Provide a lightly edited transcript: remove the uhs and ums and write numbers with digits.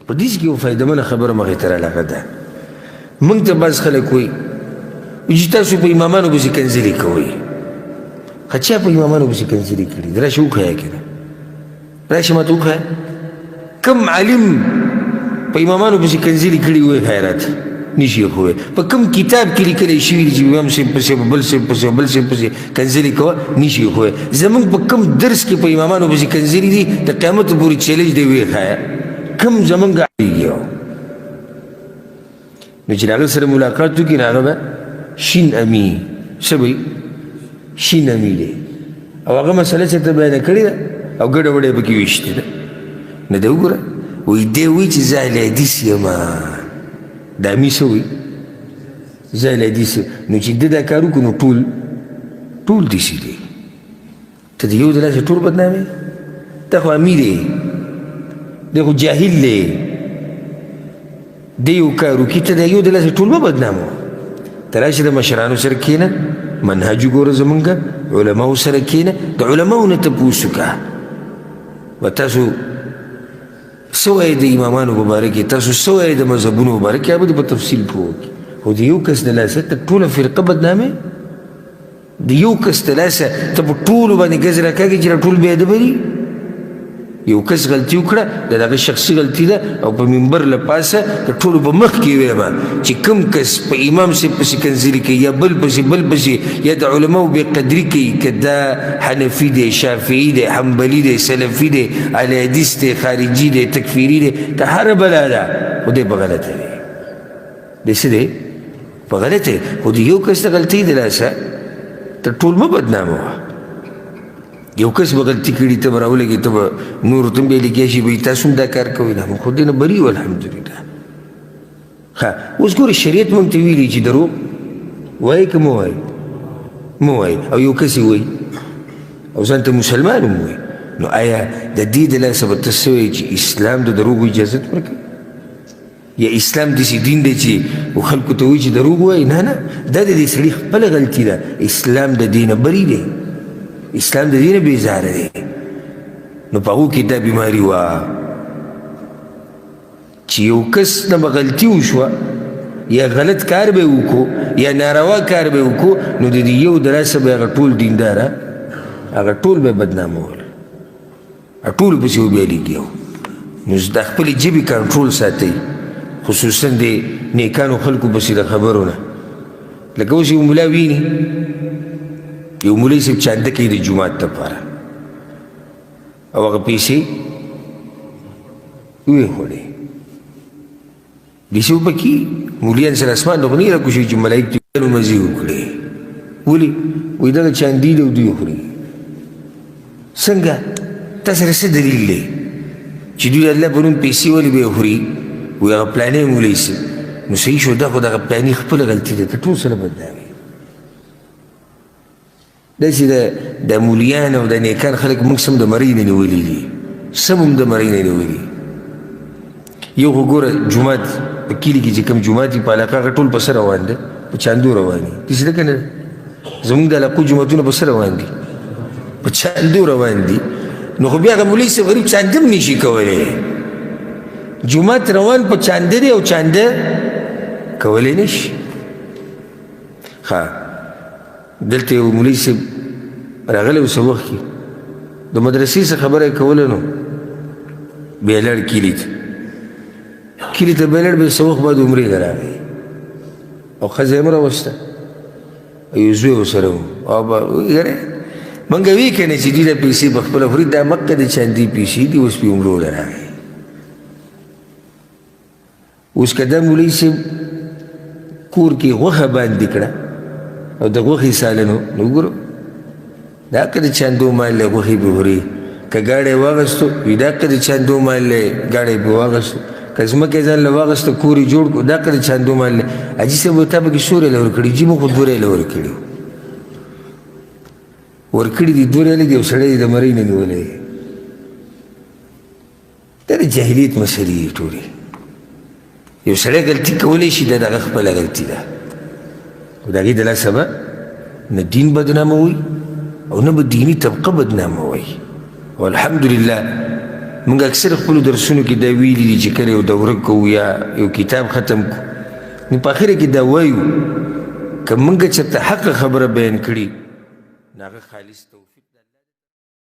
په دې کې یو فایدهمنه خبره مخې ته رالاغه ده. موږ ته بعض خلک وایي چې تاسو په امامانو پسې کنځلې کوئ. ښه چا په امامانو پسې کنځلې کړي دي؟ راشه وښیه که نه، راشه ماته وښیه کوم عالم په امامانو پسې کنځلې کړي وایي خیرات نشي یې ښوی. په کوم کتاب کې لیکلی شوي دي چې امام صاحب پسې بل صاحب پسې بل صاحب پسې کنځلې کوه نشي یې ښوی. زموږ په کوم درس کې په امامانو پسې کنځلې دي د قیامت پورې چیلنج دی ویې ښایه کوم زموږ علیږي. نو چې د هغه سره ملاقات وکړي نو هغه به شین امي څه به وي شین امي دی او هغه مسله چې ته بیانه کړې ده او ګډه وډه پکې ویشتې ده. نو دی وګوره وایي دی وایي چې زه اهل حدیث یم. دا امي څه وایي زه اهل حدیث یم. نو چې ده دا کار وکړو نو ټول داسې دی. ته د یو د لاسه ټول بدنامې ته خو امي دی دی خو جاهل دی دی یو کار وکړي ته د یو د لاسه ټول به بدنامه. ته راشه د مشرانو سره کښېنه منهج وګوره زمونږ علماو سره کښېنه د علماو نه تپوس وکړه و تاسو څه وایئ د امامانو په باره کې تاسو څه وایئ د مذهبونو په باره کې هغه به دې په تفصیل پوه وکړي. خو د یو کس د لاسه ته ټوله فرقه بدنامې د یو کس د لاسه ته په ټولو باندې ګز راکاږي چې دا ټول بې ادبه دي. یو کس غلطي وکړه د هغه شخصي غلطي ده او په منبر له پاسه د ټولو په مخ کې ویمه چې کوم کس په امام صاحب پسې کنځلې کوي یا بل پسې یا د علماو بې قدري کوي که دا حنفي دی شافعي دی حنبلي دی سلفي دی اهل حدیث دی خارجي دی تکفیري دی که هره بلا ده خو دی په غلطه دی. دی څه دی په غلطه دی. خو د یو کس د غلطۍ د لاسه ته ټول مه بدنامه وه. یو کس به غلطي کړي ته به راولګې ته به نورو ته هم بیا لیکیا شي به تاسو هم دا کار کوئ نه موږ خو دې نه بري یو الحمدلله. ښه اوس ګورې شریعت موږ ته ویلي چې دروغ وایي که مه وایي مه وایي او یو کس یې وایي او ځان ته مسلمان هم وایي نو آیا د دې د لاسه به ته څه وایي چې اسلام د دروغو اجازت ورکوي یا اسلام داسې دین دی چې خلکو ته وایي چې دروغ وایي؟ نه دا د دې سړي خپله غلطي ده. اسلام د دې نه بري دی اسلام د دې نه بېزاره دی. نو په هغو کې دا بیماري وه چې یو کس نه به غلطي وشوه یا غلط کار به یې وکړو یا ناروا کار به یې وکړو نو د دې یو د لاسه به هغه ټول دینداره هغه ټول به یې بدنامول ټولو پسې به بیا لګیا. نو د خپلې ژبې کنټرول ساتئ خصوصا د نیکانو خلکو پسې د خبرو نه. لکه اوس یو ملا ویني یو مولوي صاحب چانده کوي د جومات دپاره او هغه پیسې ویې داسې وبکي مولیان سره اسمان ته خو نه راکوشوي چې ملایک دې مزې وکړي. ولې وایي دغه چاندي دی او دوی خوري. څنګه تا سره څه دلیل دی چې دوی د الله په نوم پیسې ولې به یې خوري؟ وایي هغه پلانی مولوي صاحب. نو صحیح شو دا خو دغه پلاني خپله غلطي ده ته ټول سره بدنامي. داسې د مولیان او د نیکان خلک موږ سم د مرۍ نه نیولي دي سم هم د مرۍ نه نیولي. یو خو ګوره جومات په کلي کې چې کوم جومات وي په علاقه هغه ټول په څه روان دی په چاندو روان دي. داسې ده که نه زموږ د علاقو جوماتونه په څه روان دي په چاندو روان دي. نو خو بیا هغه مولوي صاحب غریب چانده هم نشي کولی. جومات روان په چانده دی او چانده کولی نشي. ښه دلته یو مولوي صاحب راغلی و څه وخت کې د مدرسې څه خبره یې کوله نو بیا لاړ کلي ته بیا لاړ بیا څه وخت بعد عمرې ته راغی او ښځه یې هم راوسته او یو زوی ورسره و او یاره موږ وی که نه چې دوی دا پیسې په خپله خوري دا مکه د چاندي پیسې دي اوس پې عمرو له راغی. اوس که دا مولوي صاحب کور کې غوښه باندې کړه او د غوښې سالنو نو وګورو دا که د چاندو مال دی غوښې به خوري. که ګاډی یې واغېستو وي دا که د چاندو مال دی ګاډی یې پرې واغېستو. که ځمکه یې ځان له واغېسته کور یې جوړ کړو دا که د چاندو مال دی. حاجي صاحب تا پکې څو ریاله ورکړي؟ جي موږ خو 2 ریاله ورکړي ورکړي دي 2 ریالې دي یو سړی یې د مرۍ نه نیولی. دا د جاهلیت مسلې دي ټولې. یو سړی غلطي کولی شي دا د هغه خپله غلطي ده خو د هغې د لاسه به نه دین بدناموي او نه به دیني طبقه بدناموي. او الحمدلله موږ اکثر خپلو درسونو کې دا ویلي دي چې کله یو دوره کوو یا یو کتاب ختم کو نو په اخره کې دا وایو که موږ چېرته حق خبره بیان کړي نو هغه خالص توفیق